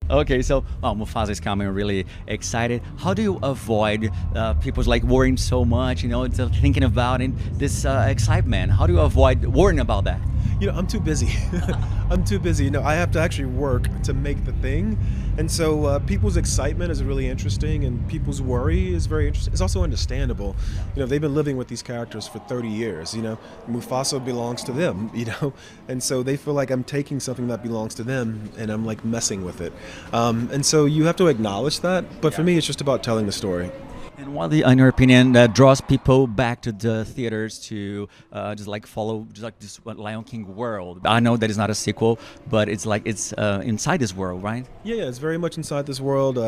Okay, so Mufasa is coming, really excited. How do you avoid people's like worrying so much, just thinking about it, this excitement? How do you avoid worrying about that? I'm too busy. I'm too busy. I have to actually work to make the thing. And so people's excitement is really interesting, and people's worry is very interesting. It's also understandable. They've been living with these characters for 30 years. Mufasa belongs to them, and so they feel like I'm taking something that belongs to them and I'm like messing with it. And so you have to acknowledge that. But for me, it's just about telling the story. And what, in your opinion, that draws people back to the theaters to just like follow just like this Lion King world? I know that it's not a sequel, but it's like it's inside this world, right? Yeah, it's very much inside this world.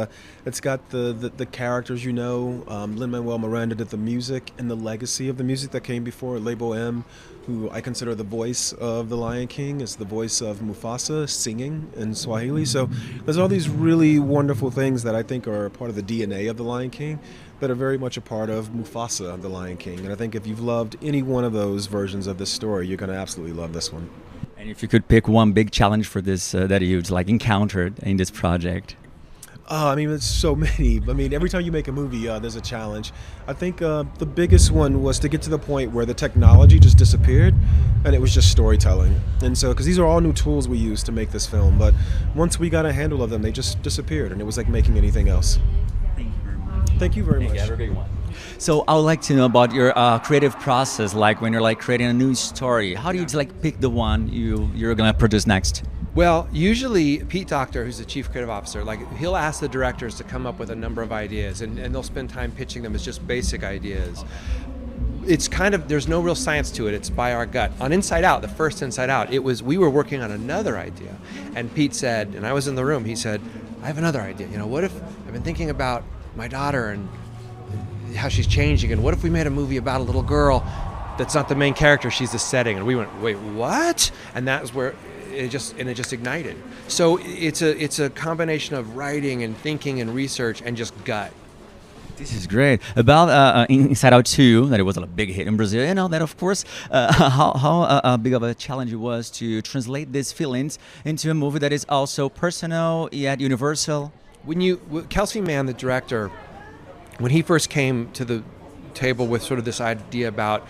It's got the characters, Lin-Manuel Miranda did the music and the legacy of the music that came before. Label M, who I consider the voice of the Lion King, is the voice of Mufasa singing in Swahili. So there's all these really wonderful things that I think are part of the DNA of the Lion King that are very much a part of Mufasa, the Lion King. And I think if you've loved any one of those versions of this story, you're going to absolutely love this one. And if you could pick one big challenge for this that you've like encountered in this project. There's so many. Every time you make a movie, there's a challenge. I think the biggest one was to get to the point where the technology just disappeared and it was just storytelling. And so, because these are all new tools we use to make this film, but once we got a handle of them, they just disappeared, and it was like making anything else. Thank you very much. Have a great one. So I would like to know about your creative process, like when you're like creating a new story. How do you just like pick the one you're gonna produce next? Well, usually Pete Docter, who's the chief creative officer, he'll ask the directors to come up with a number of ideas, and they'll spend time pitching them as just basic ideas. It's kind of, there's no real science to it. It's by our gut. On Inside Out, the first Inside Out, we were working on another idea, and Pete said, and I was in the room, he said, I have another idea. What if, I've been thinking about my daughter and how she's changing, and what if we made a movie about a little girl that's not the main character, she's the setting? And we went, wait, what? And that was where it just ignited. So it's a combination of writing and thinking and research and just gut. This is great. About Inside Out 2, that it was a big hit in Brazil, that of course, how big of a challenge it was to translate these feelings into a movie that is also personal yet universal. Kelsey Mann, the director, when he first came to the table with sort of this idea about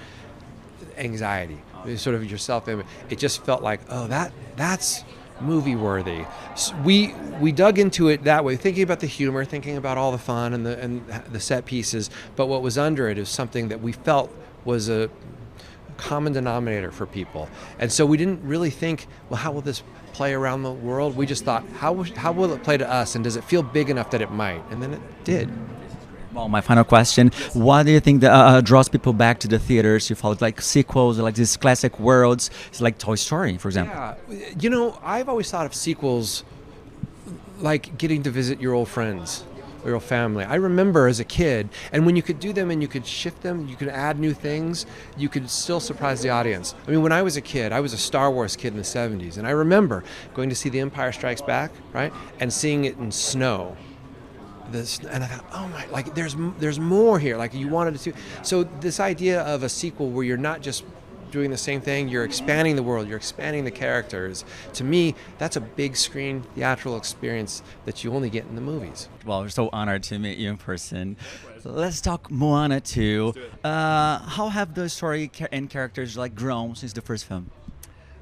anxiety, sort of yourself, it just felt like, that's movie worthy. So we dug into it that way, thinking about the humor, thinking about all the fun and the set pieces, but what was under it is something that we felt was a common denominator for people. And so we didn't really think, well, how will this play around the world? We just thought, how will it play to us, and does it feel big enough that it might? And then it did. Well, my final question, what do you think that draws people back to the theaters? You follow like sequels, like these classic worlds, it's like Toy Story, for example. Yeah, I've always thought of sequels like getting to visit your old friends, or your family. I remember as a kid, and when you could do them and you could shift them, you could add new things, you could still surprise the audience. When I was a kid, I was a Star Wars kid in the 70s, and I remember going to see The Empire Strikes Back, right, and seeing it in snow. And I thought, oh my, there's more here, you wanted to see. So this idea of a sequel where you're not just doing the same thing, you're expanding the world, you're expanding the characters. To me, that's a big screen theatrical experience that you only get in the movies. Well, we're so honored to meet you in person. So let's talk Moana 2. How have the story and characters grown since the first film?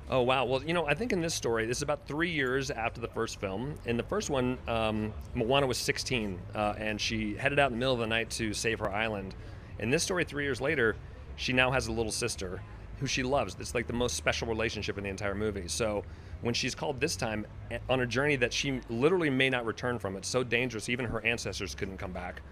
Oh, wow. Well, I think in this story, this is about 3 years after the first film. In the first one, Moana was 16, and she headed out in the middle of the night to save her island. In this story, 3 years later, she now has a little sister who she loves. It's like the most special relationship in the entire movie. So when she's called this time on a journey that she literally may not return from, it's so dangerous, even her ancestors couldn't come back,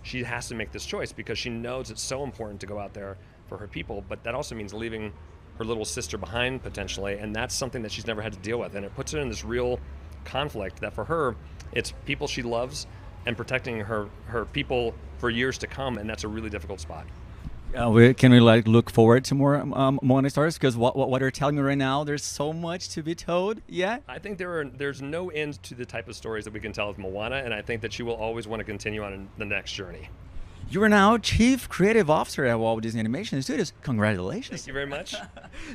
she has to make this choice because she knows it's so important to go out there for her people, but that also means leaving her little sister behind potentially, and that's something that she's never had to deal with, and it puts her in this real conflict that for her, it's people she loves and protecting her people for years to come, and that's a really difficult spot. Can we look forward to more Moana stories? Because what you're telling me right now, there's so much to be told. Yeah, I think there's no end to the type of stories that we can tell with Moana, and I think that she will always want to continue on the next journey. You are now Chief Creative Officer at Walt Disney Animation Studios. Congratulations. Thank you very much.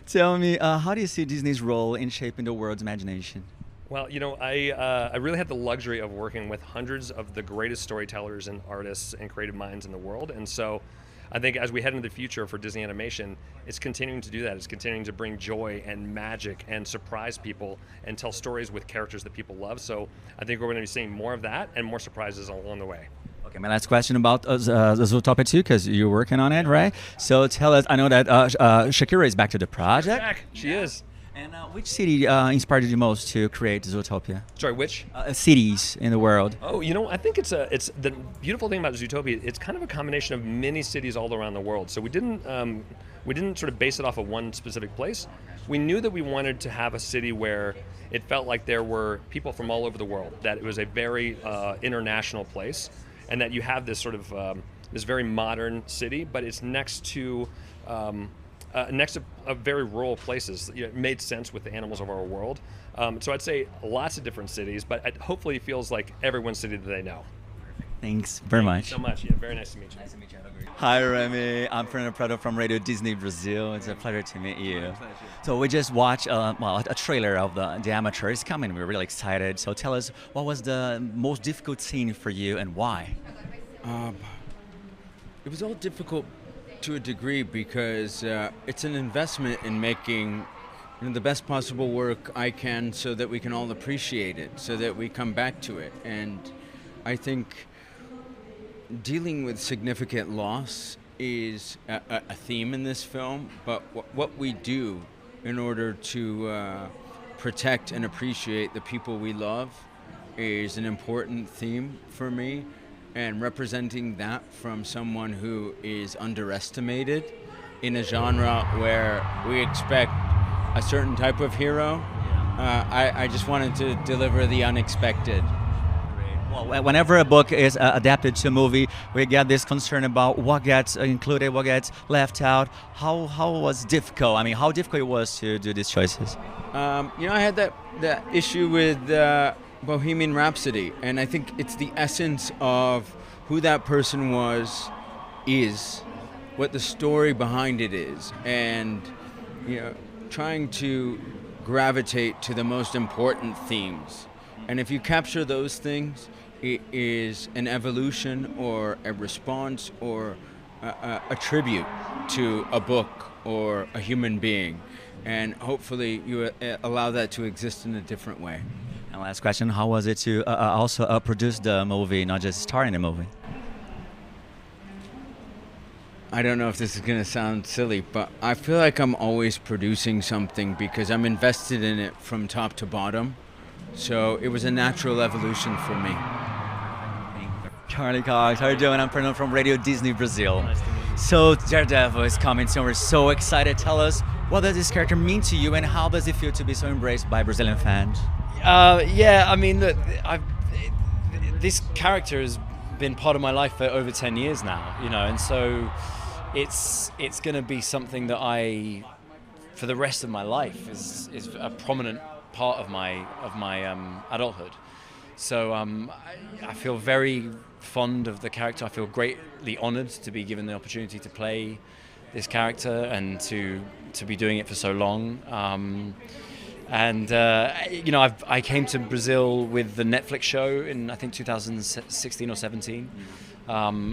Tell me, how do you see Disney's role in shaping the world's imagination? Well, I really had the luxury of working with hundreds of the greatest storytellers and artists and creative minds in the world, and so I think as we head into the future for Disney Animation, it's continuing to do that. It's continuing to bring joy and magic and surprise people and tell stories with characters that people love. So I think we're going to be seeing more of that and more surprises along the way. Okay, my last question about Zootopia 2, because you're working on it, right? So tell us, I know that Shakira is back to the project. Back. She is. And which city inspired you most to create Zootopia? Sorry, which? Cities in the world. Oh, I think it's the beautiful thing about Zootopia. It's kind of a combination of many cities all around the world. So we didn't sort of base it off of one specific place. We knew that we wanted to have a city where it felt like there were people from all over the world. That it was a very international place, and that you have this sort of this very modern city, but it's next to very rural places. It made sense with the animals of our world. So I'd say lots of different cities, but it hopefully feels like everyone's city that they know. Thanks very much. So much. Yeah, very nice to meet you. Nice to meet you. Hi, Rami. I'm Fernando Prado from Radio Disney Brazil. It's a pleasure to meet you. So we just watched a trailer of the Amateur. It's coming. We're really excited. So tell us, what was the most difficult scene for you and why? It was all difficult to a degree because it's an investment in making the best possible work I can so that we can all appreciate it, so that we come back to it. And I think dealing with significant loss is a theme in this film, but what we do in order to protect and appreciate the people we love is an important theme for me. And representing that from someone who is underestimated in a genre where we expect a certain type of hero, I just wanted to deliver the unexpected. Well, whenever a book is adapted to a movie, we get this concern about what gets included, what gets left out. How was difficult? I mean, how difficult it was to do these choices? I had that issue with Bohemian Rhapsody, and I think it's the essence of who that person is, what the story behind it is, and trying to gravitate to the most important themes. And if you capture those things, it is an evolution or a response or a tribute to a book or a human being, and hopefully you allow that to exist in a different way. And last question, how was it to also produce the movie, not just star in the movie? I don't know if this is going to sound silly, but I feel like I'm always producing something because I'm invested in it from top to bottom. So it was a natural evolution for me. Charlie Cox, how are you doing? I'm Fernando from Radio Disney Brazil. Nice to meet you. So Daredevil is coming soon. We're so excited. Tell us, what does this character mean to you and how does it feel to be so embraced by Brazilian fans? Look, this character has been part of my life for over 10 years now, and so it's going to be something that I, for the rest of my life, is a prominent part of my adulthood. So I feel very fond of the character. I feel greatly honored to be given the opportunity to play this character and to be doing it for so long. I came to Brazil with the Netflix show in, I think, 2016 or 17.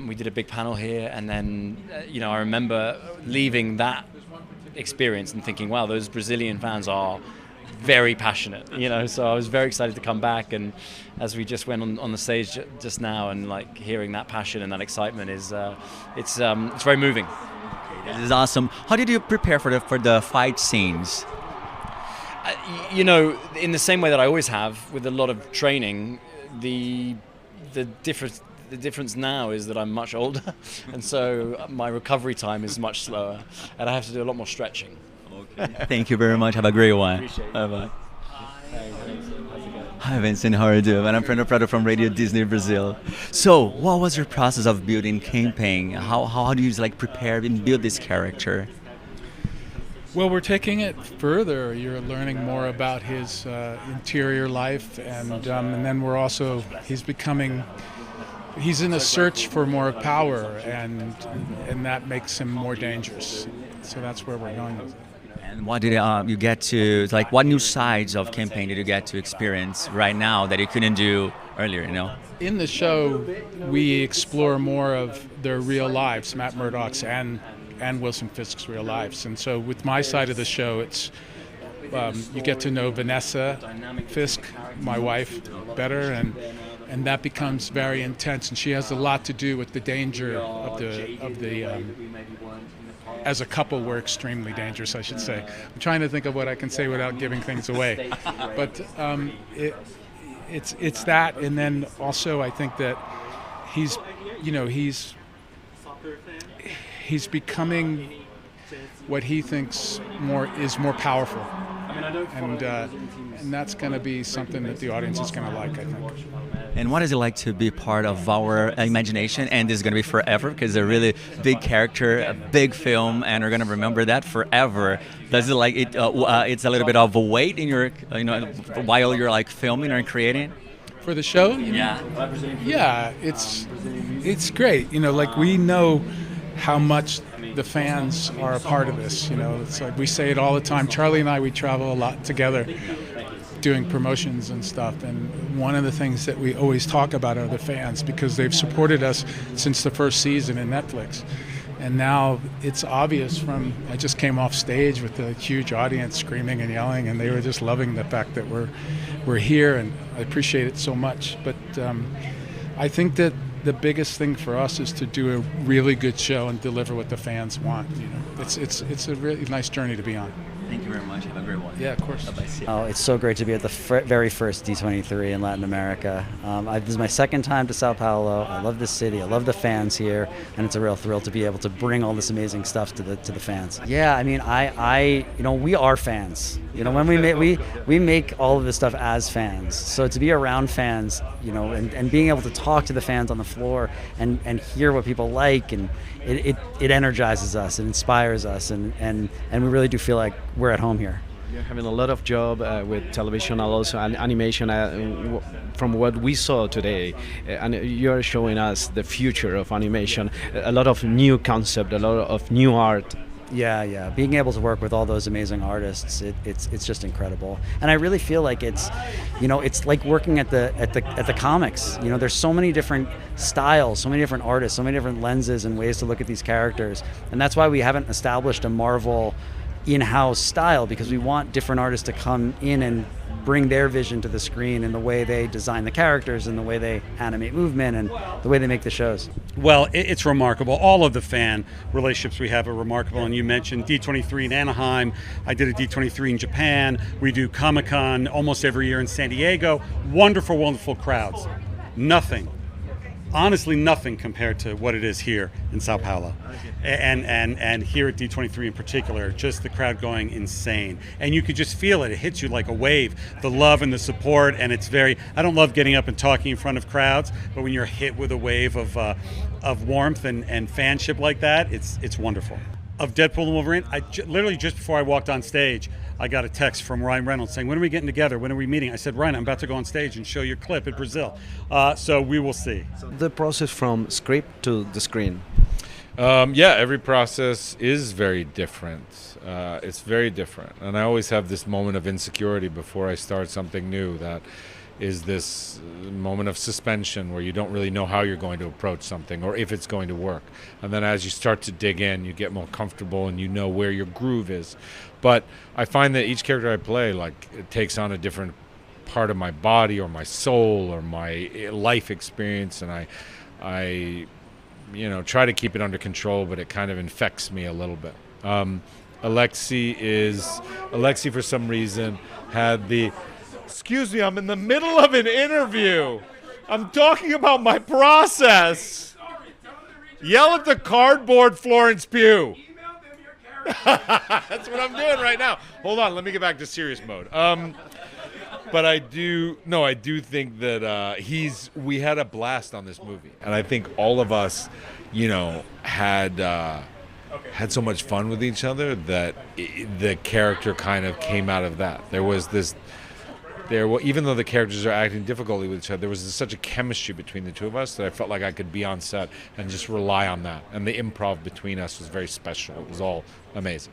We did a big panel here, and then, I remember leaving that experience and thinking, wow, those Brazilian fans are very passionate, so I was very excited to come back. And as we just went on the stage just now, and hearing that passion and that excitement is, it's very moving. This is awesome. How did you prepare for the fight scenes? In the same way that I always have with a lot of training, the difference now is that I'm much older, and so my recovery time is much slower, and I have to do a lot more stretching. Okay. Thank you very much. Have a great one. Appreciate it. Bye-bye. Hi, Vincent. How are you doing? I'm Fernando Prado from Radio Disney Brazil. So, what was your process of building campaign? How do you prepare and build this character? Well, we're taking it further. You're learning more about his interior life, and then he's in a search for more power, and that makes him more dangerous. So that's where we're going with it. And what did you get to, like, what new sides of campaign did you get to experience right now that you couldn't do earlier, you know? In the show, we explore more of their real lives, Matt Murdock's and Wilson Fisk's real lives. And so with my side of the show, it's you get to know Vanessa Fisk, my wife, better, and that becomes very intense. And she has a lot to do with the danger of the as a couple, we're extremely dangerous, I should say. I'm trying to think of what I can say without giving things away. But it's that, and then also I think that he's becoming what he thinks is more powerful, and that's going to be something that the audience is going to like, I think. And what is it like to be part of our imagination? And this is going to be forever because a really big character, a big film, and we're going to remember that forever. Does it like it? It's a little bit of a weight in your, while you're like filming or creating. For the show? Yeah. Yeah, it's great. Like we know how much the fans are a part of this. It's like we say it all the time. Charlie and I, we travel a lot together doing promotions and stuff, and one of the things that we always talk about are the fans, because they've supported us since the first season in Netflix. And now it's obvious I just came off stage with a huge audience screaming and yelling, and they were just loving the fact that we're here, and I appreciate it so much. But I think that the biggest thing for us is to do a really good show and deliver what the fans want. It's a really nice journey to be on. Thank you very much. Have a great one. Yeah, of course. Bye-bye. Oh, it's so great to be at the very first D23 in Latin America. This is my second time to Sao Paulo. I love this city. I love the fans here, and it's a real thrill to be able to bring all this amazing stuff to the fans. Yeah, I mean, we are fans. When we make all of this stuff as fans. So to be around fans, and being able to talk to the fans on the floor and hear what people like, and it energizes us, it inspires us, and we really do feel like we're at home here. You're having a lot of job with television and also animation from what we saw today, and you're showing us the future of animation, a lot of new concept, a lot of new art. Yeah. Being able to work with all those amazing artists, it's just incredible. And I really feel like it's like working at the comics. There's so many different styles, so many different artists, so many different lenses and ways to look at these characters. And that's why we haven't established a Marvel in-house style, because we want different artists to come in and bring their vision to the screen in the way they design the characters and the way they animate movement and the way they make the shows. Well, it's remarkable. All of the fan relationships we have are remarkable. And you mentioned D23 in Anaheim. I did a D23 in Japan. We do Comic-Con almost every year in San Diego. Wonderful, wonderful crowds. Honestly, nothing compared to what it is here in Sao Paulo. And here at D23 in particular, just the crowd going insane. And you could just feel it. It hits you like a wave, the love and the support. And it's I don't love getting up and talking in front of crowds, but when you're hit with a wave of warmth and fanship like that, it's wonderful. Of Deadpool and Wolverine, literally just before I walked on stage, I got a text from Ryan Reynolds saying, when are we getting together? When are we meeting? I said, Ryan, I'm about to go on stage and show your clip in Brazil. So we will see. The process from script to the screen. Every process is very different. It's very different. And I always have this moment of insecurity before I start something new, that is this moment of suspension where you don't really know how you're going to approach something or if it's going to work. And then as you start to dig in, you get more comfortable and you know where your groove is. But I find that each character I play, it takes on a different part of my body or my soul or my life experience, and I try to keep it under control, but it kind of infects me a little bit. Alexi for some reason had the, excuse me, I'm in the middle of an interview. I'm talking about my process. Yell at the cardboard, Florence Pugh. That's what I'm doing right now. Hold on, let me get back to serious mode. But I do think that we had a blast on this movie, and I think all of us, had so much fun with each other that the character kind of came out of that. There was this even though the characters are acting difficultly with each other, there was such a chemistry between the two of us that I felt like I could be on set and just rely on that. And the improv between us was very special. It was all amazing.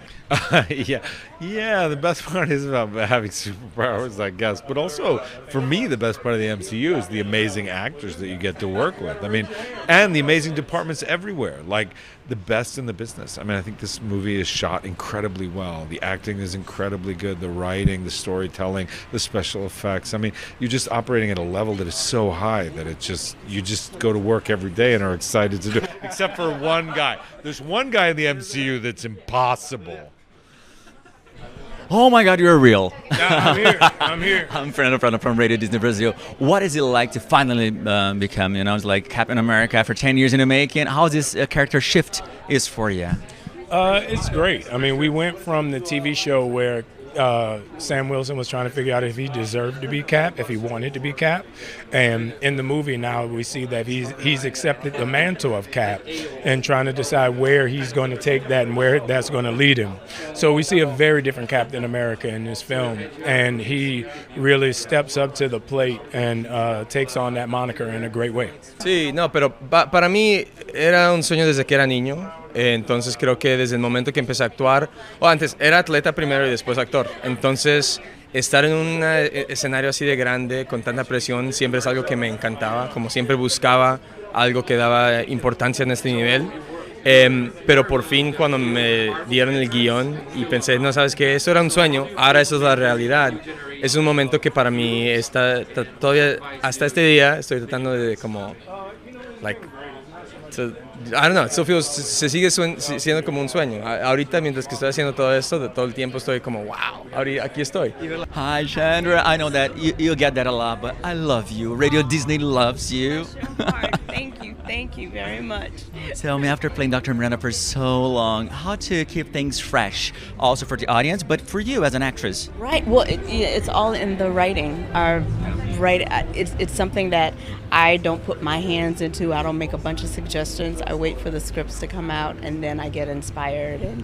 Yeah. The best part is about having superpowers, I guess. But also, for me, the best part of the MCU is the amazing actors that you get to work with. I mean, and the amazing departments everywhere. Like the best in the business. I mean, I think this movie is shot incredibly well. The acting is incredibly good. The writing, the storytelling, the special effects. I mean, you're just operating at a level that is so high that you just go to work every day and are excited to do it. Except for one guy. There's one guy in the MCU that's impossible. Oh my God, you're real. Yeah, I'm here. I'm Fernando from Radio Disney Brazil. What is it like to finally become, it's like Captain America after 10 years in the making? How this character shift is for you? It's great. I mean, we went from the TV show where Sam Wilson was trying to figure out if he deserved to be Cap, if he wanted to be Cap. And in the movie now we see that he's accepted the mantle of Cap and trying to decide where he's going to take that and where that's going to lead him. So we see a very different Captain America in this film. And he really steps up to the plate and takes on that moniker in a great way. Sí, no, pero para mí era un sueño desde que era niño. Entonces creo que desde el momento que empecé a actuar, o antes era atleta primero y después actor. Entonces estar en un escenario así de grande, con tanta presión, siempre es algo que me encantaba. Como siempre buscaba algo que daba importancia en este nivel. Pero por fin cuando me dieron el guión y pensé, no, sabes que eso era un sueño, ahora eso es la realidad. Es un momento que para mí todavía hasta este día estoy tratando de como, I don't know, se sigue siendo como un sueño. Ahorita, mientras que estoy haciendo todo esto, de todo el tiempo estoy como, wow, aquí estoy. Hi, Chandra. I know that you get that a lot, but I love you. Radio Disney loves you. Thank you very much. Tell me, after playing Dr. Miranda for so long, how to keep things fresh, also for the audience, but for you as an actress? Right. Well, it's all in the writing. It's something that I don't put my hands into. I don't make a bunch of suggestions. I wait for the scripts to come out, and then I get inspired and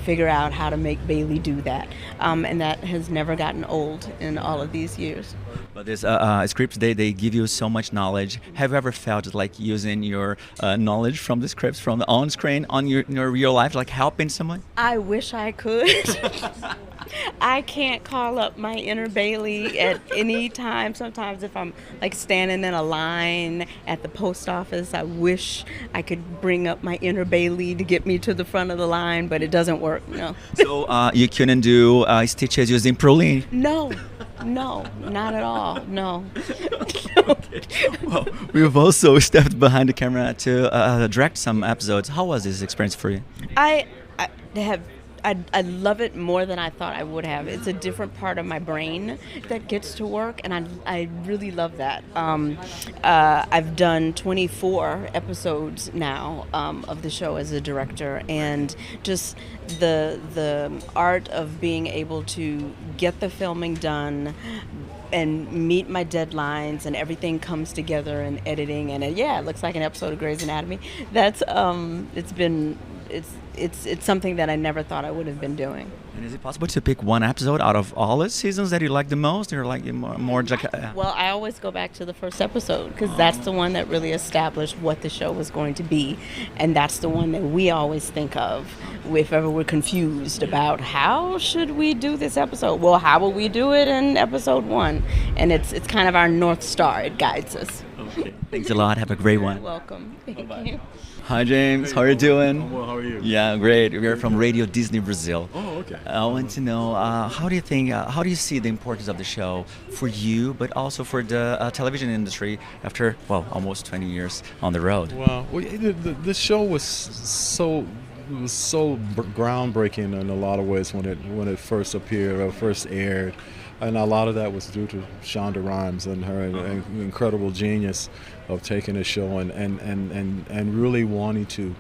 figure out how to make Bailey do that. And that has never gotten old in all of these years. But these scripts, they give you so much knowledge. Have you ever felt like using your knowledge from the scripts, from the on-screen, on your real life, like helping someone? I wish I could. I can't call up my inner Bailey at any time. Sometimes if I'm like standing in a line at the post office, I wish I could bring up my inner Bailey to get me to the front of the line, but it doesn't work, no. So you couldn't do stitches using Proline? No, not at all, no. Well, we've also stepped behind the camera to direct some episodes. How was this experience for you? I love it more than I thought I would have. It's a different part of my brain that gets to work, and I really love that. I've done 24 episodes now of the show as a director, and just the art of being able to get the filming done and meet my deadlines, and everything comes together in editing, and it looks like an episode of Grey's Anatomy. That's it's something that I never thought I would have been doing. And is it possible to pick one episode out of all the seasons that you like the most, or like more? Well, I always go back to the first episode because that's the one that really established what the show was going to be, and that's the one that we always think of if ever we're confused about how should we do this episode. Well, how will we do it in episode 1? And it's kind of our North Star. It guides us. Okay. Thanks a lot. Have a great one. You're welcome. Thank you. Hi, James. How are you doing? Well, how are you? Yeah, great. We're from Radio Disney Brazil. Oh, okay. I want to know, how do you see the importance of the show for you, but also for the television industry after, almost 20 years on the road? Well, the show was so groundbreaking in a lot of ways when it first appeared or first aired. And a lot of that was due to Chandra and her incredible genius of taking the show and really wanting to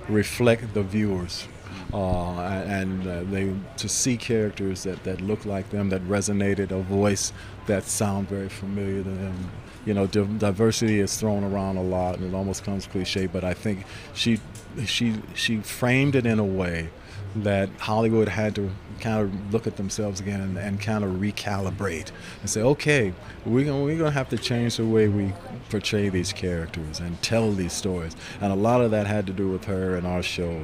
reflect the viewers and to see characters that look like them, that resonated, a voice that sound very familiar to them. Diversity is thrown around a lot and it almost comes cliche, but I think she framed it in a way that Hollywood had to kind of look at themselves again and kind of recalibrate and say, okay, we're gonna have to change the way we portray these characters and tell these stories. And a lot of that had to do with her and our show,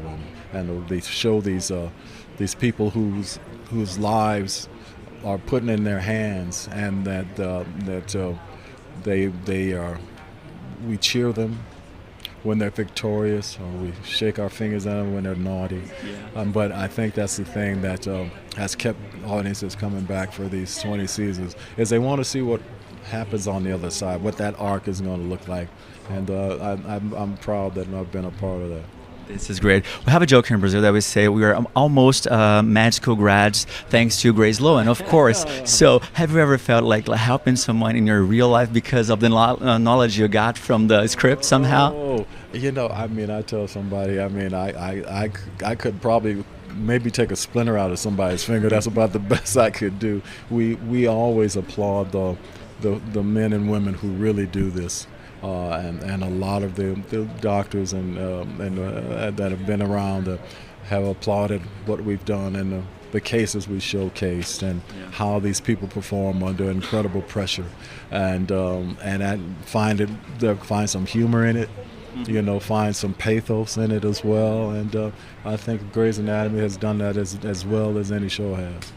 and they show these people whose lives are put in their hands, and we cheer them when they're victorious, or we shake our fingers at them when they're naughty. But I think that's the thing that has kept audiences coming back for these 20 seasons, is they want to see what happens on the other side, what that arc is going to look like. And I'm proud that I've been a part of that. This is great. We have a joke here in Brazil that we say we are almost med school grads thanks to Grace Lowen, of course. So have you ever felt like helping someone in your real life because of the knowledge you got from the script somehow? Oh, I mean, I tell somebody, I mean, I could probably maybe take a splinter out of somebody's finger. That's about the best I could do. We always applaud the men and women who really do this. And a lot of the doctors and that have been around have applauded what we've done and the cases we showcased, and how these people perform under incredible pressure, and I find some humor in it, find some pathos in it as well, and I think Grey's Anatomy has done that as well as any show has.